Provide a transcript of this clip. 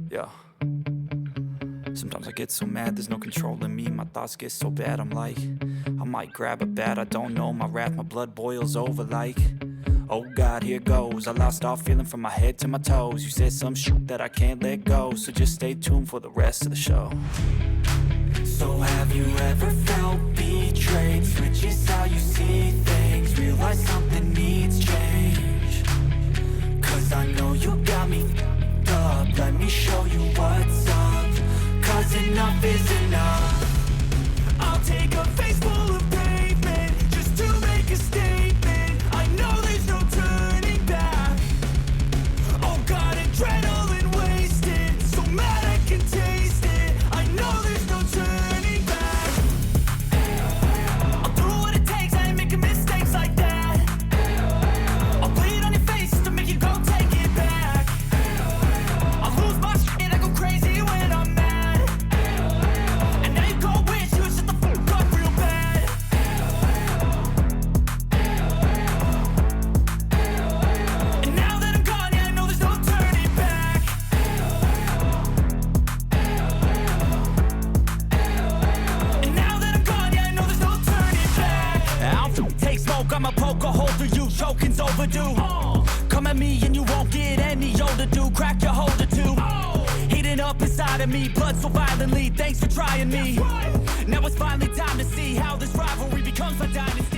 Yeah. Sometimes I get so mad, there's no controlling me. My thoughts get so bad, I'm like, I might grab a bat, I don't know. My wrath, my blood boils over like, oh God, here goes. I lost all feeling from my head to my toes. You said some shit that I can't let go, so just stay tuned for the rest of the show. So have you ever felt betrayed? Switches how you see things, realize something needs change. Cause I know you got me f***ed up, let me show you what's up. Cause enough is enough. I'll take a face full of pavement just to make a statement. I know there's no turning back. Oh God, adrenaline wasted, so mad I can taste it. I know there's no turning back. I'll do what it takes, I ain't making mistakes like that. I'll bleed on your face just to make you go take it back. I'll lose my shit, I go crazy when I'm mad. And now you go wish you would shut the fuck up real bad. And now that I'm gone, yeah, I know there's no turning back. And now that I'm gone, yeah, I know there's no turning back. I'll take smoke, I'ma poke a hole through you, choking's overdue. Come at me and you won't get any older, dude. Crack your holder too. Heating up inside of me, blood so violently. Thanks for trying me. Now it's finally time to see how this rivalry becomes my dynasty.